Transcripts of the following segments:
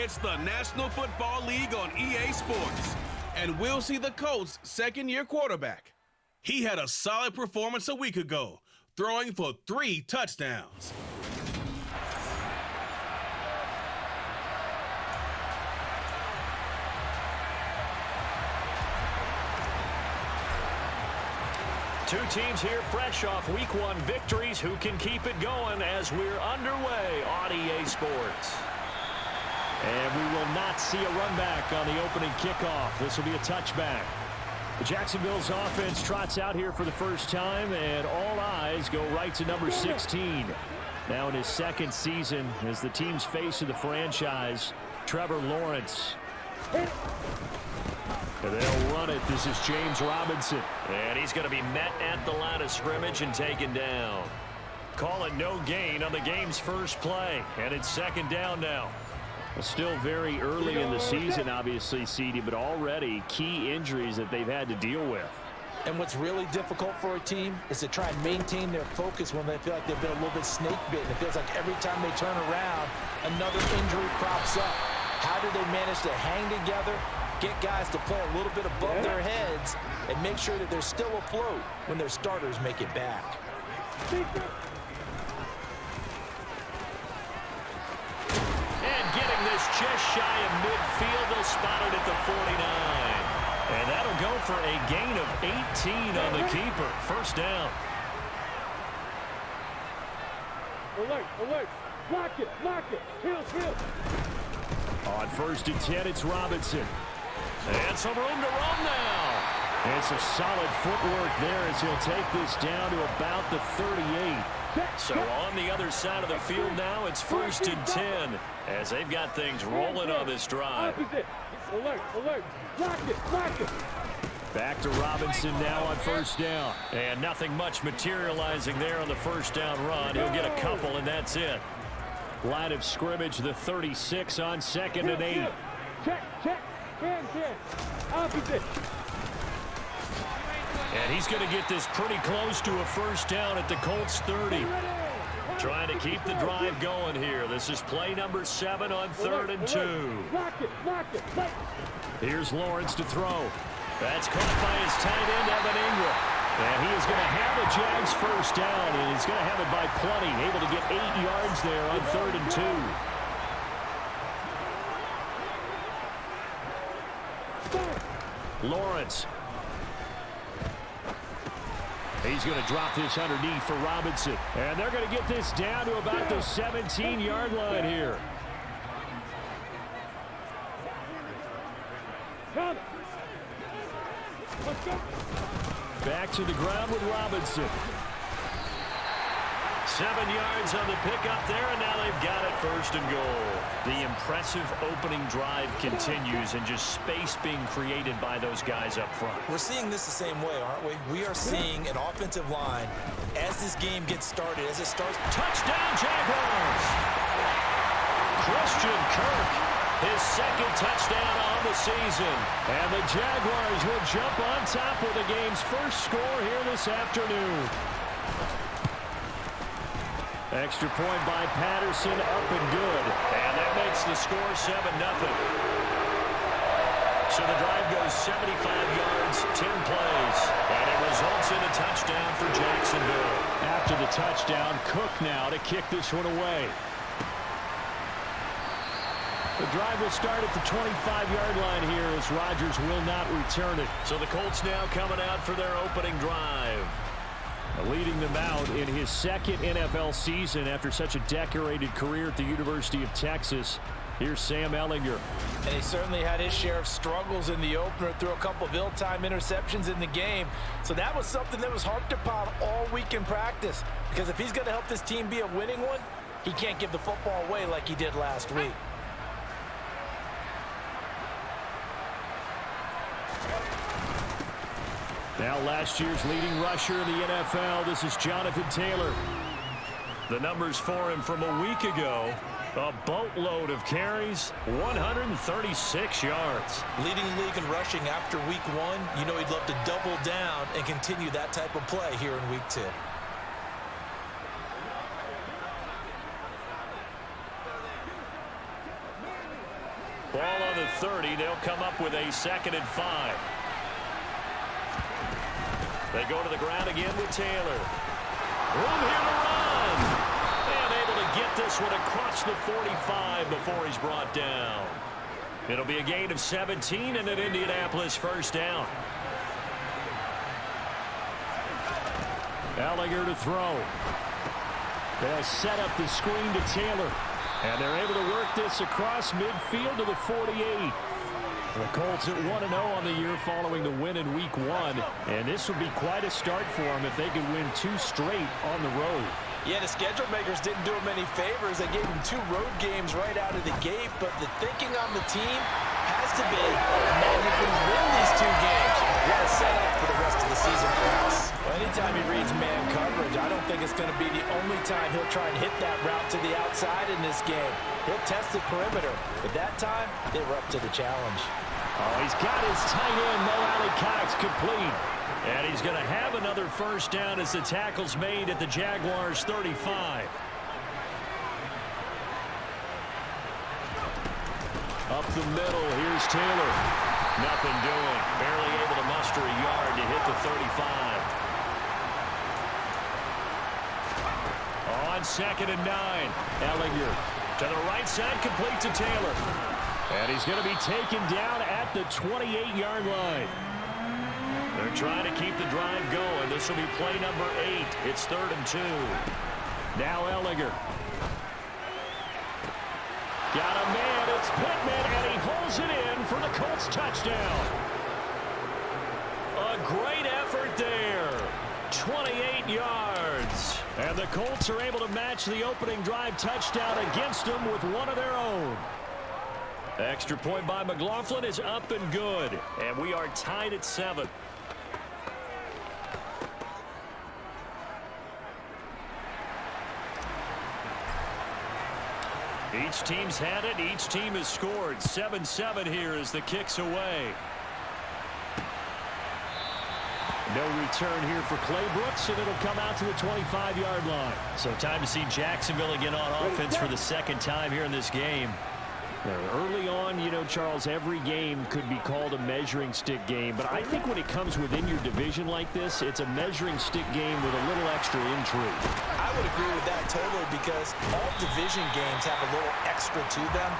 It's the National Football League on EA Sports. And we'll see the Colts' second-year quarterback. He had a solid performance a week ago, throwing for 3 touchdowns. Two teams here fresh off Week 1 victories. Who can keep it going as we're underway on EA Sports? And we will not see a run back on the opening kickoff. This will be a touchback. Jacksonville's offense trots out here for the first time, and all eyes go right to number 16. Now in his second season as the team's face of the franchise, Trevor Lawrence. And they'll run it. This is James Robinson. And he's going to be met at the line of scrimmage and taken down. Call it no gain on the game's first play. And it's second down now. Well, still very early in the season, obviously, CD, but already key injuries that they've had to deal with. And what's really difficult for a team is to try and maintain their focus when they feel like they've been a little bit snake bitten. It feels like every time they turn around, another injury crops up. How do they manage to hang together, get guys to play a little bit above their heads, and make sure that they're still afloat when their starters make it back? And getting this just shy of midfield, they'll spot it at the 49. And that'll go for a gain of 18 on the keeper. First down. Alert, alert. Lock it, kill. On 1st and 10, it's Robinson. And some room to run now. And some solid footwork there as he'll take this down to about the 38. So on the other side of the field now, it's 1st and 10 as they've got things rolling on this drive. Alert. Lock it. Back to Robinson now on 1st down. And nothing much materializing there on the 1st down run. He'll get a couple, and that's it. Line of scrimmage, the 36 on 2nd and 8. Check. Can. Opposite. And he's going to get this pretty close to a first down at the Colts 30. Trying to keep the drive going here. This is play number 7 on 3rd and 2. Lock it. Here's Lawrence to throw. That's caught by his tight end, Ehlinger. And he is going to have the Jags first down, and he's going to have it by plenty. Able to get 8 yards there on 3rd and 2. Lawrence. He's going to drop this underneath for Robinson. And they're going to get this down to about the 17-yard line here. Back to the ground with Robinson. 7 yards on the pickup there, and now they've got it 1st and goal. The impressive opening drive continues, and just space being created by those guys up front. We're seeing this the same way, aren't we? We are seeing an offensive line as this game gets started, as it starts. Touchdown, Jaguars! Christian Kirk, his 2nd touchdown on the season. And the Jaguars will jump on top with the game's first score here this afternoon. Extra point by Patterson, up and good. And that makes the score 7-0. So the drive goes 75 yards, 10 plays. And it results in a touchdown for Jacksonville. After the touchdown, Cook now to kick this one away. The drive will start at the 25-yard line here as Rodgers will not return it. So the Colts now coming out for their opening drive. Leading them out in his 2nd NFL season after such a decorated career at the University of Texas. Here's Sam Ehlinger. And he certainly had his share of struggles in the opener, threw a couple of ill-timed interceptions in the game. So that was something that was harped upon all week in practice. Because if he's going to help this team be a winning one, he can't give the football away like he did last week. Now last year's leading rusher in the NFL, this is Jonathan Taylor. The numbers for him from a week ago, a boatload of carries, 136 yards. Leading the league in rushing after week 1, you know he'd love to double down and continue that type of play here in week 2. Ball on the 30. They'll come up with a 2nd and 5. They go to the ground again with Taylor. Room here to run. And able to get this one across the 45 before he's brought down. It'll be a gain of 17 and an Indianapolis first down. Ehlinger to throw. They'll set up the screen to Taylor. And they're able to work this across midfield to the 48. The Colts at 1-0 on the year following the win in Week 1. And this would be quite a start for them if they could win 2 straight on the road. Yeah, the schedule makers didn't do him any favors. They gave him 2 road games right out of the gate. But the thinking on the team has to be, man, if we win these 2 games, what a setup for the rest of the season for us. Well, anytime he reads man coverage, I don't think it's going to be the only time he'll try and hit that route to the outside in this game. He'll test the perimeter. But that time, they were up to the challenge. Oh, he's got his tight end, Mo Alley-Cox, complete. And he's going to have another first down as the tackle's made at the Jaguars' 35. Up the middle, here's Taylor. Nothing doing. Barely able to muster a yard to hit the 35. On 2nd and 9, Ehlinger to the right side, complete to Taylor. And he's going to be taken down at the 28-yard line. They're trying to keep the drive going. This will be play number 8. It's 3rd and 2. Now Ehlinger. Got a man. It's Pittman, and he holds it in for the Colts touchdown. A great effort there. 28 yards. And the Colts are able to match the opening drive touchdown against them with one of their own. Extra point by McLaughlin is up and good. And we are tied at 7. Each team's had it. Each team has scored. 7-7 here as the kick's away. No return here for Clay Brooks, and it'll come out to the 25-yard line. So time to see Jacksonville again on offense for the 2nd time here in this game. Early on, you know, Charles, every game could be called a measuring stick game. But I think when it comes within your division like this, it's a measuring stick game with a little extra intrigue. I would agree with that totally because all division games have a little extra to them.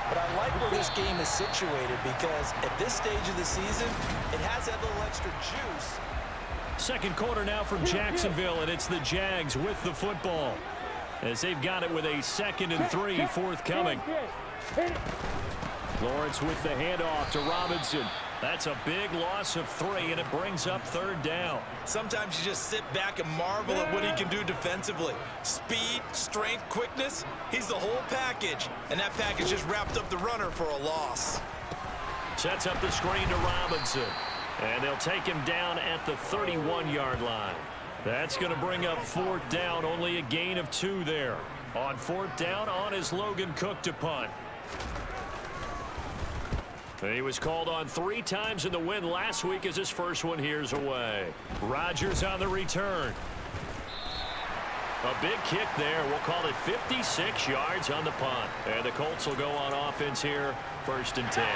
But I like where this game is situated because at this stage of the season, it has that little extra juice. 2nd quarter now from Jacksonville, and it's the Jags with the football as they've got it with a 2nd and 3 forthcoming. Lawrence with the handoff to Robinson. That's a big loss of 3, and it brings up 3rd down. Sometimes you just sit back and marvel at what he can do defensively. Speed, strength, quickness, he's the whole package. And that package just wrapped up the runner for a loss. Sets up the screen to Robinson. And they'll take him down at the 31-yard line. That's going to bring up 4th down, only a gain of 2 there. On 4th down, on is Logan Cook to punt. He was called on 3 times in the win last week as his first one here's away. Rodgers on the return. A big kick there. We'll call it 56 yards on the punt. And the Colts will go on offense here, 1st and 10.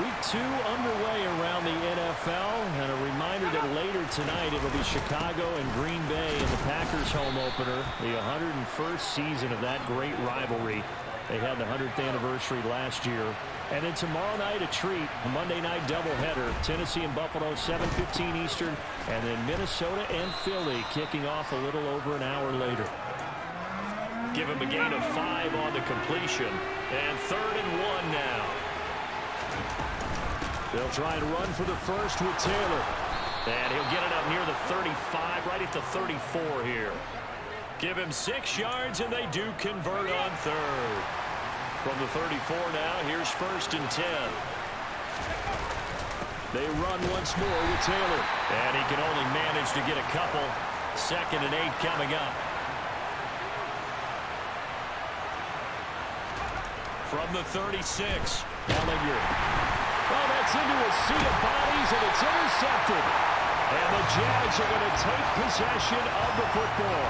Week 2 underway around the NFL, and a reminder that later tonight it'll be Chicago and Green Bay in the Packers home opener, the 101st season of that great rivalry. They had the 100th anniversary last year. And then tomorrow night, a treat, a Monday night doubleheader. Tennessee and Buffalo, 7:15 Eastern. And then Minnesota and Philly kicking off a little over an hour later. Give him a gain of 5 on the completion. And 3rd and 1 now. They'll try and run for the first with Taylor. And he'll get it up near the 35, right at the 34 here. Give him 6 yards, and they do convert on 3rd. From the 34 now, here's 1st and 10. They run once more with Taylor. And he can only manage to get a couple. 2nd and 8 coming up. From the 36, Ehlinger. Well, that's into a sea of bodies, and it's intercepted. And the Jags are going to take possession of the football.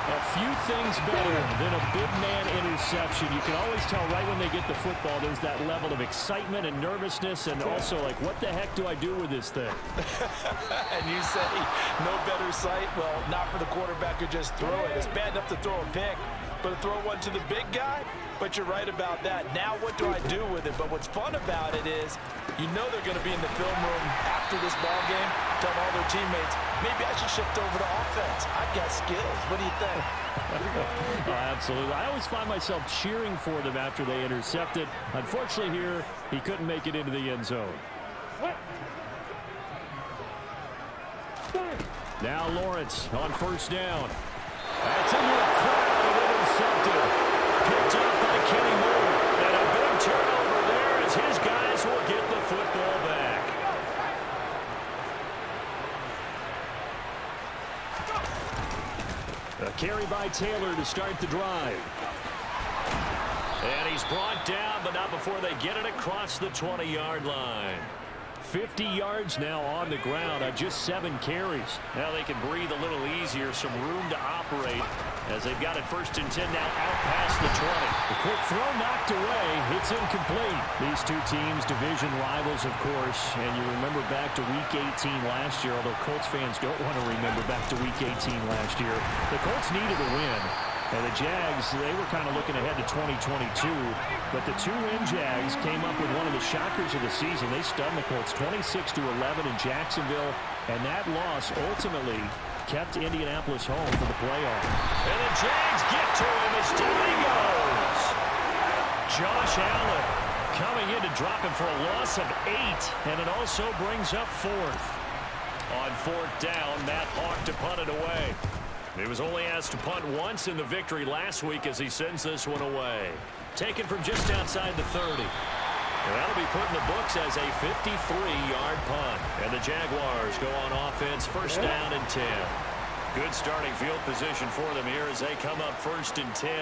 A few things better than a big man interception. You can always tell right when they get the football, there's that level of excitement and nervousness, and also like, what the heck do I do with this thing? And you say, no better sight? Well, not for the quarterback who just throw it. It's bad enough to throw a pick, but to throw one to the big guy? But you're right about that. Now what do I do with it? But what's fun about it is, you know they're going to be in the film room after this ball game, telling all their teammates, maybe I should shift over to offense. I've got skills. What do you think? Oh, absolutely. I always find myself cheering for them after they intercept it. Unfortunately here, he couldn't make it into the end zone. Now Lawrence on first down. That's into a crowd and intercepted. Picked up by Kenny Moore. And a big turnover there as his guys will get the football back. A carry by Taylor to start the drive. And he's brought down, but not before they get it across the 20-yard line. 50 yards now on the ground on just 7 carries. Now they can breathe a little easier, some room to operate as they've got it first and 10 now out past the 20. The quick throw knocked away. It's incomplete. These two teams, division rivals, of course, and you remember back to Week 18 last year, although Colts fans don't want to remember back to Week 18 last year. The Colts needed a win. And the Jags, they were kind of looking ahead to 2022, but the two-win Jags came up with one of the shockers of the season. They stunned the Colts 26-11 in Jacksonville, and that loss ultimately kept Indianapolis home for the playoff. And the Jags get to him as down he goes. Josh Allen coming in to drop him for a loss of 8, and it also brings up 4th. On 4th down, Matt Hawk to punt it away. He was only asked to punt once in the victory last week as he sends this one away. Taken from just outside the 30. And that'll be put in the books as a 53-yard punt. And the Jaguars go on offense, first down and 10. Good starting field position for them here as they come up first and 10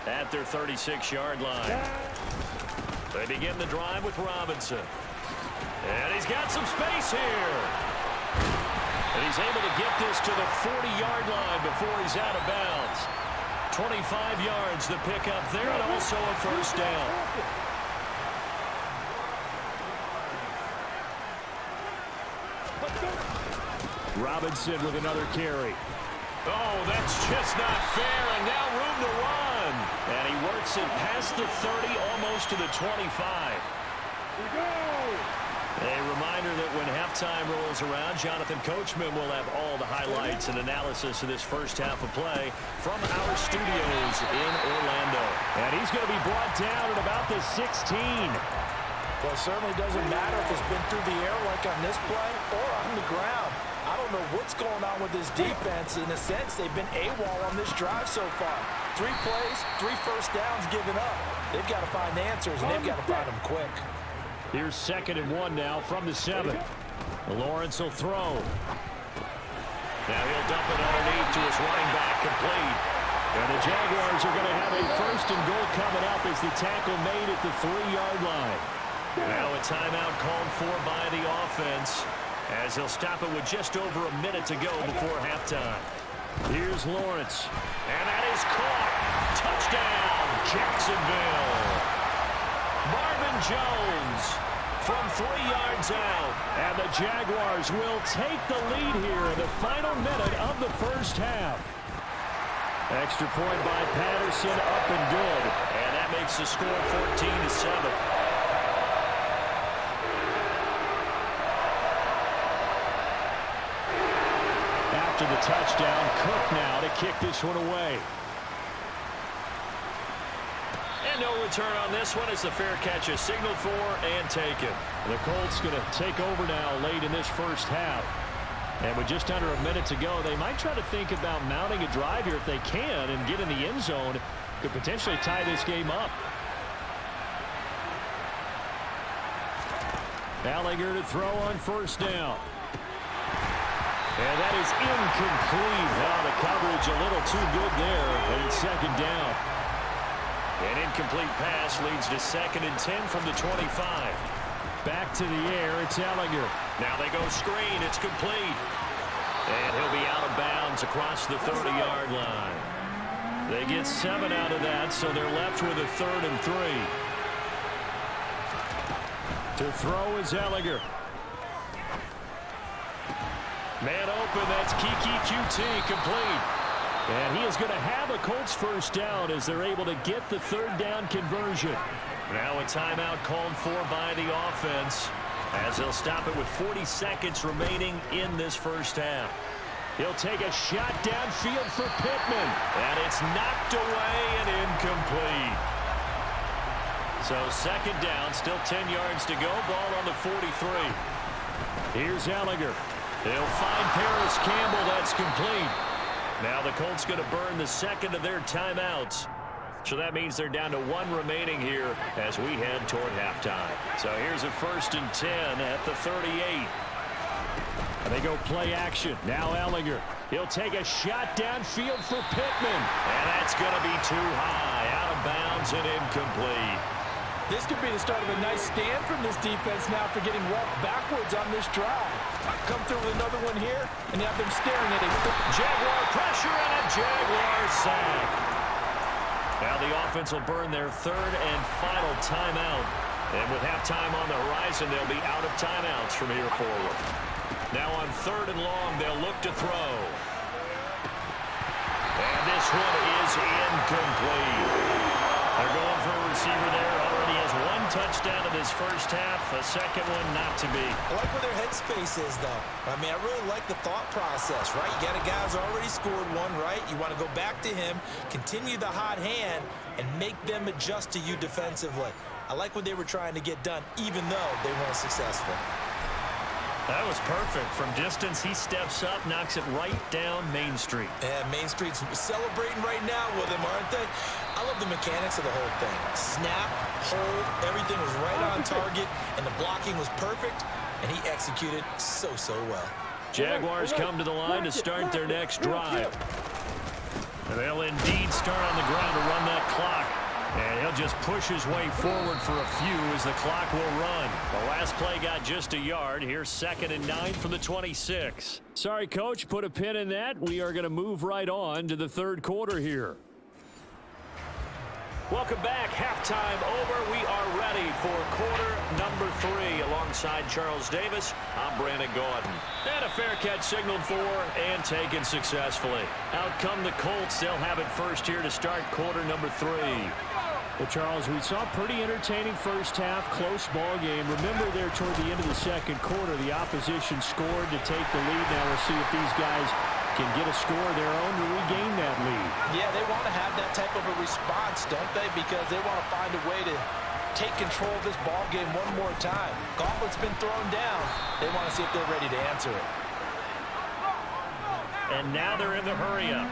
at their 36-yard line. They begin the drive with Robinson. And he's got some space here. And he's able to get this to the 40-yard line before he's out of bounds. 25 yards to pick up there, and also a first down. Robinson with another carry. Oh, that's just not fair, and now room to run. And he works it past the 30, almost to the 25. Here we go. A reminder that when halftime rolls around, Jonathan Coachman will have all the highlights and analysis of this first half of play from our studios in Orlando. And he's going to be brought down at about the 16. Well, it certainly doesn't matter if it's been through the air like on this play or on the ground. I don't know what's going on with this defense. In a sense, they've been AWOL on this drive so far. 3 plays, 3 first downs given up. They've got to find answers, and they've got to find them quick. Here's 2nd and 1 now from the 7. Lawrence will throw. Now he'll dump it underneath to his running back, complete. And the Jaguars are going to have a first and goal coming up as the tackle made at the 3-yard line. Now a timeout called for by the offense as he'll stop it with just over a minute to go before halftime. Here's Lawrence. And that is caught. Touchdown, Jacksonville. Marvin Jones from 3 yards out. And the Jaguars will take the lead here in the final minute of the first half. Extra point by Patterson, up and good. And that makes the score 14-7. After the touchdown, Cook now to kick this one away. And no return on this one as the fair catch is signaled for and taken. The Colts going to take over now late in this first half. And with just under a minute to go, they might try to think about mounting a drive here if they can and get in the end zone. Could potentially tie this game up. Ehlinger to throw on first down. And that is incomplete. Now the coverage a little too good there. And it's 2nd down. An incomplete pass leads to 2nd and 10 from the 25. Back to the air, it's Ehlinger. Now they go screen, it's complete. And he'll be out of bounds across the 30-yard line. They get 7 out of that, so they're left with a 3rd and 3. To throw is Ehlinger. Man open, that's Kiki QT, complete. And he is going to have a Colts first down as they're able to get the 3rd down conversion. Now a timeout called for by the offense as they'll stop it with 40 seconds remaining in this first half. He'll take a shot downfield for Pittman. And it's knocked away and incomplete. So 2nd down, still 10 yards to go. Ball on the 43. Here's Ehlinger. They'll find Paris Campbell. That's complete. Now the Colts going to burn the 2nd of their timeouts. So that means they're down to 1 remaining here as we head toward halftime. So here's a 1st and 10 at the 38. And they go play action. Now Ehlinger. He'll take a shot downfield for Pittman. And that's going to be too high. Out of bounds and incomplete. This could be the start of a nice stand from this defense now for getting walked backwards on this drive. Come through with another one here, and you have them staring at him. Jaguar pressure and a Jaguar sack. Now the offense will burn their 3rd and final timeout. And with halftime on the horizon, they'll be out of timeouts from here forward. Now on 3rd and long, they'll look to throw. And this one is incomplete. They're going for a receiver there. Already has 1 touchdown in this first half. A 2nd one not to be. I like where their headspace is, though. I mean, I really like the thought process, right? You got a guy who's already scored 1, right? You want to go back to him, continue the hot hand, and make them adjust to you defensively. I like what they were trying to get done, even though they weren't successful. That was perfect. From distance, he steps up, knocks it right down Main Street. Yeah, Main Street's celebrating right now with him, aren't they? I love the mechanics of the whole thing. Snap, hold, everything was right on target, and the blocking was perfect, and he executed so well. Jaguars come to the line to start their next drive. And they'll indeed start on the ground to run that clock. And he'll just push his way forward for a few as the clock will run. The last play got just a yard. Here's 2nd and 9 from the 26. Sorry, Coach, put a pin in that. We are going to move right on to the 3rd quarter here. Welcome back. Halftime over. We are ready for quarter number 3. Alongside Charles Davis, I'm Brandon Gordon. And a fair catch signaled for and taken successfully. Out come the Colts. They'll have it first here to start quarter number 3. Well, Charles, we saw a pretty entertaining first half, close ball game. Remember there toward the end of the 2nd quarter, the opposition scored to take the lead. Now we'll see if these guys can get a score of their own to regain that lead. Yeah, they want to have that type of a response, don't they? Because they want to find a way to take control of this ball game one more time. Gauntlet's been thrown down. They want to see if they're ready to answer it. And now they're in the hurry-up.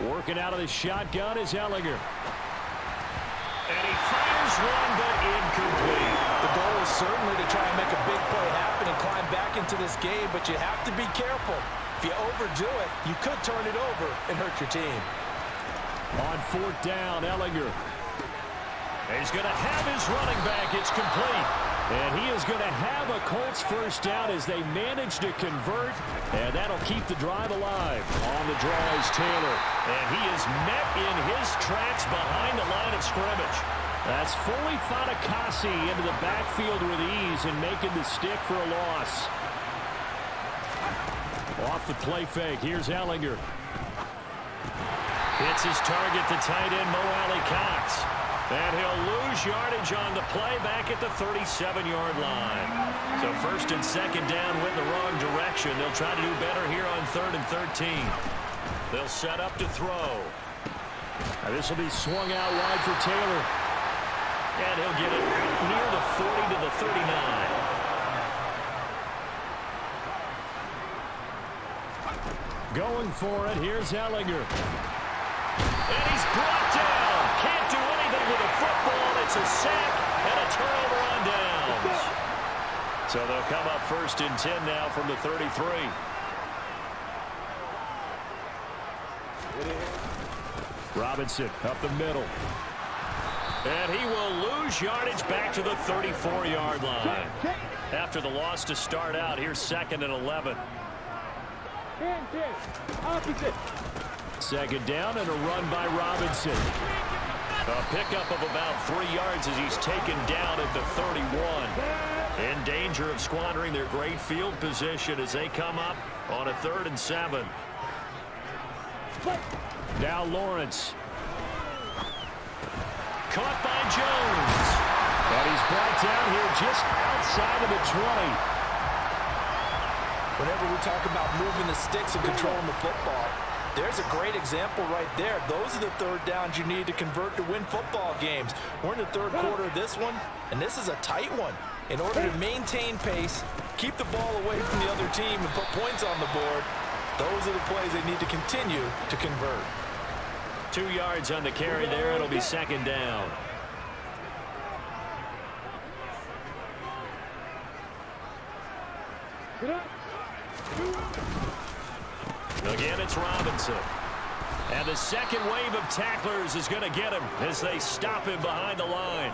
Working out of the shotgun is Ehlinger. And he fires one, but incomplete. The goal is certainly to try and make a big play happen and climb back into this game, but you have to be careful. If you overdo it, you could turn it over and hurt your team. On 4th down, Ehlinger. He's going to have his running back. It's complete. And he is going to have a Colts first down as they manage to convert. And that'll keep the drive alive. On the draw is Taylor. And he is met in his tracks behind the line of scrimmage. That's fully Fatukasi into the backfield with ease and making the stick for a loss. Off the play fake, here's Ehlinger. Hits his target, the tight end, Mo Alley-Cox. And he'll lose yardage on the play back at the 37-yard line. So 1st and 2nd down went the wrong direction. They'll try to do better here on 3rd and 13. They'll set up to throw. This will be swung out wide for Taylor. And he'll get it near the 40 to the 39. Going for it, here's Ehlinger. And he's brought down. Can't do anything with a football. It's a sack and a turnover on downs. So they'll come up 1st and 10 now from the 33. Robinson up the middle. And he will lose yardage back to the 34-yard line. After the loss to start out, here's 2nd and 11. Opposite. Second down and a run by Robinson. A pickup of about 3 yards as he's taken down at the 31. In danger of squandering their great field position as they come up on a 3rd and 7. Now Lawrence. Caught by Jones. And he's brought down here just outside of the 20. Whenever we talk about moving the sticks and controlling the football, there's a great example right there. Those are the 3rd downs you need to convert to win football games. We're in the 3rd quarter of this one, and this is a tight one. In order to maintain pace, keep the ball away from the other team, and put points on the board, those are the plays they need to continue to convert. 2 yards on the carry there. It'll be 2nd down. Again, it's Robinson. And the second wave of tacklers is going to get him as they stop him behind the line.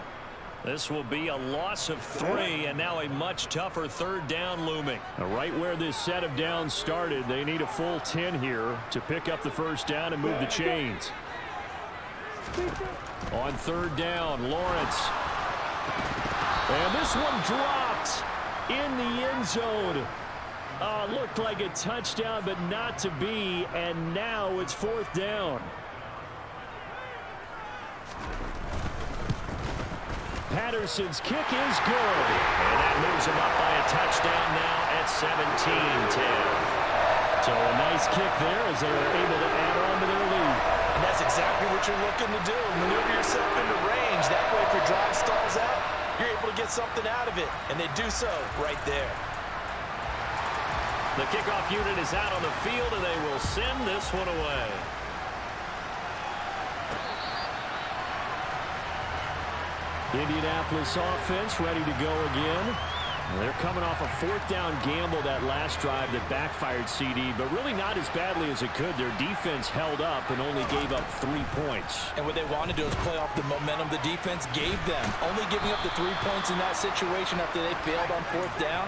This will be a loss of 3, and now a much tougher 3rd down looming. Right where this set of downs started, they need a full 10 here to pick up the 1st down and move the chains. On 3rd down, Lawrence. And this one dropped in the end zone. Looked like a touchdown, but not to be, and now it's 4th down. Patterson's kick is good. And that moves him up by a touchdown now at 17-10. So a nice kick there as they were able to add on to their lead. And that's exactly what you're looking to do. Maneuver yourself into range. That way, if your drive stalls out, you're able to get something out of it. And they do so right there. The kickoff unit is out on the field, and they will send this one away. Indianapolis offense ready to go again. They're coming off a 4th down gamble that last drive that backfired CD, but really not as badly as it could. Their defense held up and only gave up 3 points. And what they want to do is play off the momentum the defense gave them. Only giving up the 3 points in that situation after they failed on 4th down.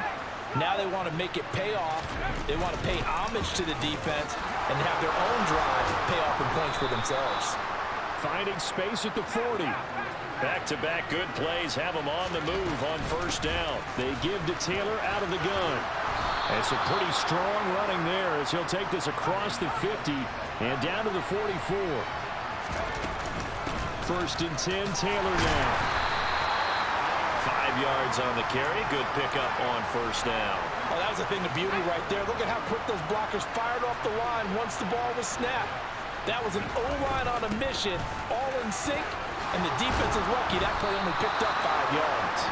Now they want to make it pay off. They want to pay homage to the defense and have their own drive pay off in points for themselves. Finding space at the 40. Back-to-back good plays have them on the move on 1st down. They give to Taylor out of the gun. It's a pretty strong running there as he'll take this across the 50 and down to the 44. 1st and 10, Taylor now. 5 yards on the carry. Good pickup on 1st down. Oh, that was a thing of beauty right there. Look at how quick those blockers fired off the line once the ball was snapped. That was an O-line on a mission, all in sync, and the defense is lucky that play only picked up 5 yards.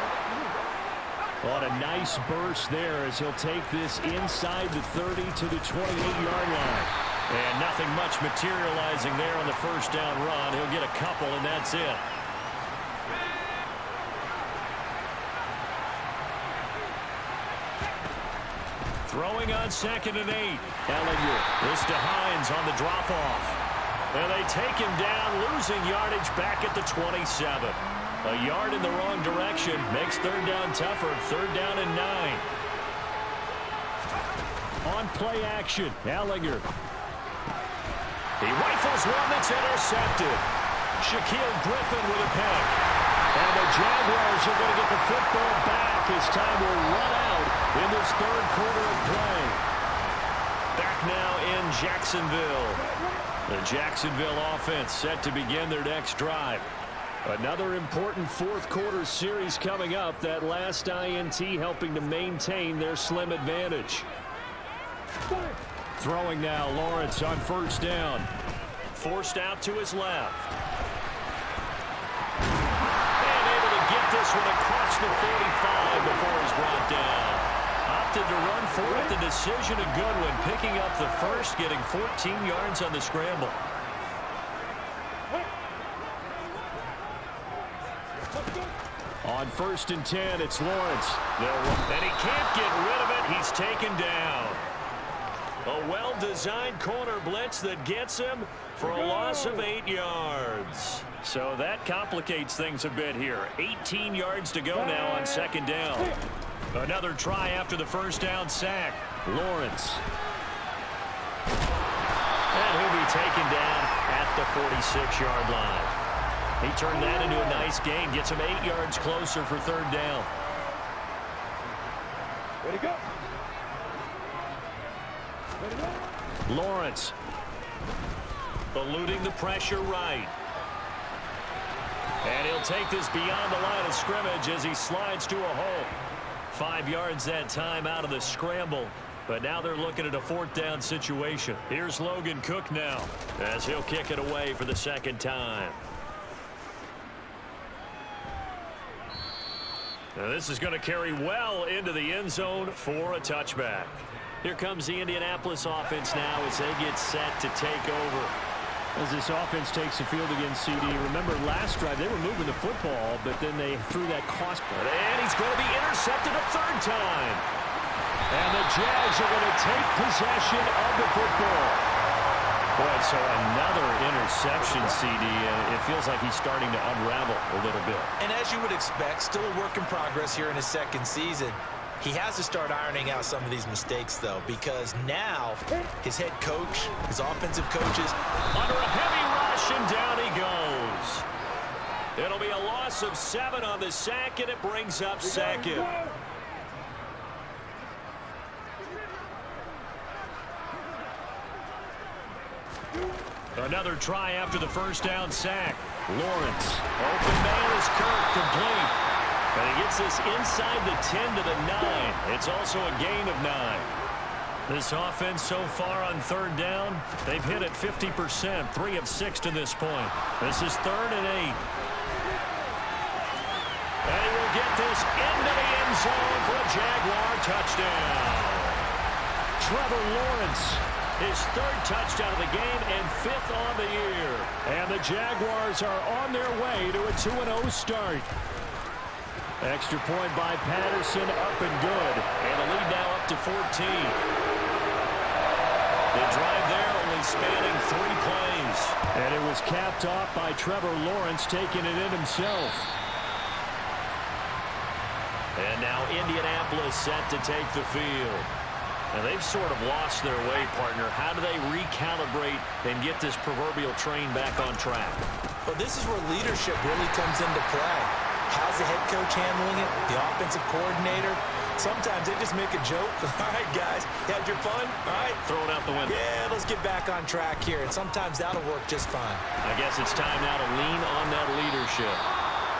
On a nice burst there as he'll take this inside the 30 to the 28-yard line. And nothing much materializing there on the 1st down run. He'll get a couple, and that's it. Throwing on 2nd and 8. Ehlinger. This to Hines on the drop-off. And they take him down, losing yardage back at the 27. A yard in the wrong direction makes 3rd down tougher. 3rd down and 9. On play action, Ehlinger. He rifles one that's intercepted. Shaquille Griffin with a pick. And the Jaguars are going to get the football back as time will run out in this 3rd quarter of play. Back now in Jacksonville. The Jacksonville offense set to begin their next drive. Another important 4th quarter series coming up. That last INT helping to maintain their slim advantage. Throwing now, Lawrence on 1st down. Forced out to his left. And able to get this one across the 45 before he's brought down. Opted to run for it. The decision a good one. Picking up the 1st, getting 14 yards on the scramble. On 1st and 10, it's Lawrence. And he can't get rid of it. He's taken down. A well-designed corner blitz that gets him for a loss of 8 yards. So that complicates things a bit here. 18 yards to go now on 2nd down. Another try after the 1st down sack. Lawrence. And he'll be taken down at the 46-yard line. He turned that into a nice gain, gets him 8 yards closer for third down. Ready to go. Ready to go. Lawrence eluding the pressure right. And he'll take this beyond the line of scrimmage as he slides to a hole. 5 yards that time out of the scramble. But now they're looking at a fourth down situation. Here's Logan Cook now as he'll kick it away for the second time. Now this is going to carry well into the end zone for a touchback. Here comes the Indianapolis offense now as they get set to take over. As this offense takes the field against CD, remember last drive they were moving the football, but then they threw that cost. And he's going to be intercepted a third time. And the Jags are going to take possession of the football. Boy, so another interception, CD, and it feels like he's starting to unravel a little bit. And as you would expect, still a work in progress here in his second season. He has to start ironing out some of these mistakes, though, because now his head coach, his offensive coaches, under a heavy rush, and down he goes. It'll be a loss of 7 on the sack, and it brings up second. Another try after the first down sack. Lawrence, open man is Kirk, complete. And he gets this inside the 10 to the 9. It's also a gain of 9. This offense so far on third down, they've hit it 50%, 3 of 6 to this point. This is 3rd and 8. And he will get this into the end zone for a Jaguar touchdown. Trevor Lawrence, his 3rd touchdown of the game and 5th on the year. And the Jaguars are on their way to a 2-0 start. Extra point by Patterson, up and good. And the lead now up to 14. The drive there only spanning 3 plays. And it was capped off by Trevor Lawrence taking it in himself. And now Indianapolis set to take the field. And they've sort of lost their way, partner. How do they recalibrate and get this proverbial train back on track? well, this is where leadership really comes into play. How's the head coach handling it? The offensive coordinator? Sometimes they just make a joke. All right, guys, you had your fun? All right. Throw it out the window. Yeah, let's get back on track here. And sometimes that'll work just fine. I guess it's time now to lean on that leadership.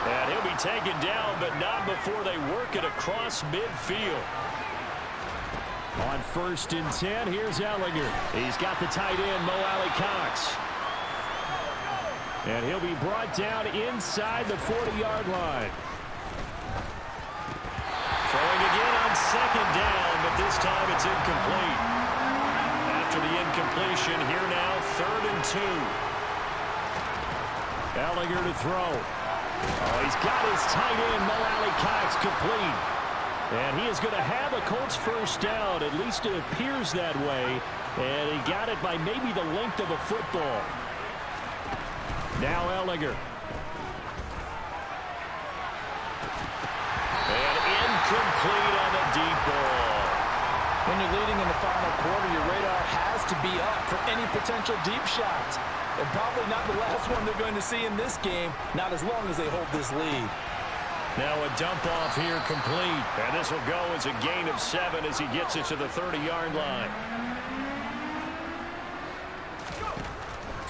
And he'll be taken down, but not before they work it across midfield. On 1st and 10, here's Ehlinger. He's got the tight end, Mo Alley-Cox. And he'll be brought down inside the 40-yard line. Throwing again on 2nd down, but this time it's incomplete. After the incompletion, here now 3rd and 2. Ehlinger to throw. Oh, he's got his tight end, Mo Alley-Cox, complete. And he is going to have a Colts first down. At least it appears that way. And he got it by maybe the length of a football. Now Ehlinger. And incomplete on the deep ball. When you're leading in the final quarter, your radar has to be up for any potential deep shots. And probably not the last one they're going to see in this game, not as long as they hold this lead. Now a dump off here complete. And this will go as a gain of 7 as he gets it to the 30-yard line.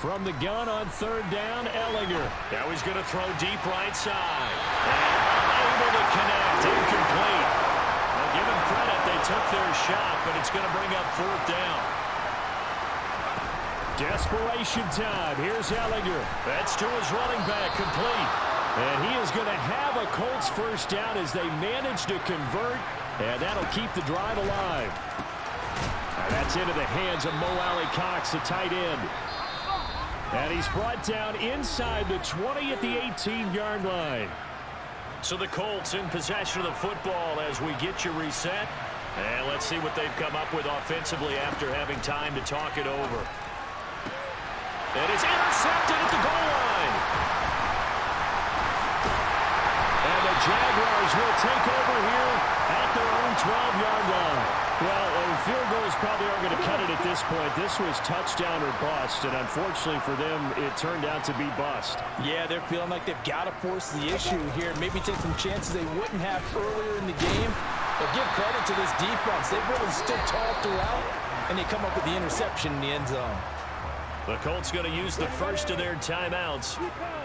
From the gun on 3rd down, Ehlinger. Now he's going to throw deep right side. And unable to connect. Incomplete. Well, give him credit. They took their shot, but it's going to bring up 4th down. Desperation time. Here's Ehlinger. That's to his running back. Complete. And he is going to have a Colts first down as they manage to convert. And that'll keep the drive alive. And that's into the hands of Mo Alley-Cox, the tight end. And he's brought down inside the 20 at the 18-yard line. So the Colts in possession of the football as we get you reset. And let's see what they've come up with offensively after having time to talk it over. It is intercepted at the goal line. And the Jaguars will take over here at their own 12-yard line. Well, field goals probably aren't going to cut it at this point. This was touchdown or bust, and unfortunately for them, it turned out to be bust. Yeah, they're feeling like they've got to force the issue here. Maybe take some chances they wouldn't have earlier in the game. But give credit to this defense. They've really stood tall throughout, and they come up with the interception in the end zone. The Colts going to use the first of their timeouts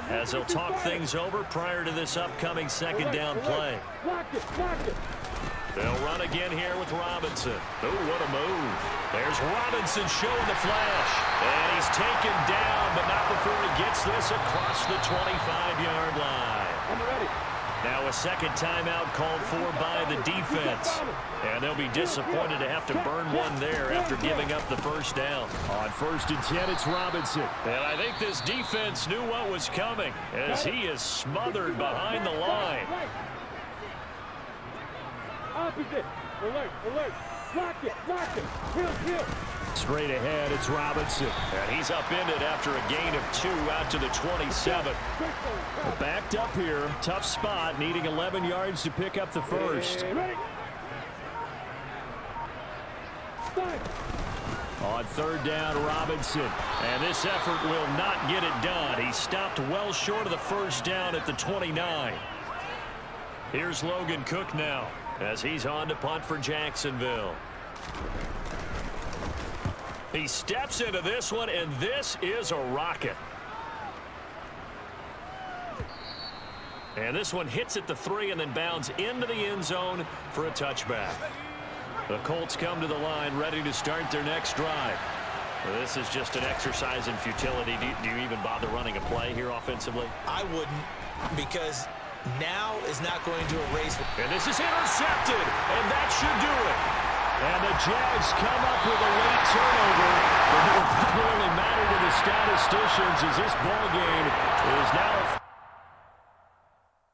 as they'll talk things over prior to this upcoming second down play. They'll run again here with Robinson. Oh, what a move. There's Robinson showing the flash. And he's taken down, but not before he gets this across the 25-yard line. I'm ready. Now a second timeout called for by the defense. And they'll be disappointed to have to burn one there after giving up the first down. On 1st and 10, it's Robinson. And I think this defense knew what was coming as he is smothered behind the line. Opposite. Alert, alert. Block it. Heel. Straight ahead, it's Robinson. And he's upended after a gain of 2 out to the 27. Backed up here. Tough spot, needing 11 yards to pick up the first. Ready. Start. On 3rd down, Robinson. And this effort will not get it done. He stopped well short of the first down at the 29. Here's Logan Cook now as he's on to punt for Jacksonville. He steps into this one, and this is a rocket. And this one hits at the 3 and then bounds into the end zone for a touchback. The Colts come to the line ready to start their next drive. Well, this is just an exercise in futility. Do you even bother running a play here offensively? I wouldn't, because now is not going to erase. And this is intercepted, and that should do it. And the Jags come up with a late turnover, but it will probably only matter to the statisticians as this ball game is now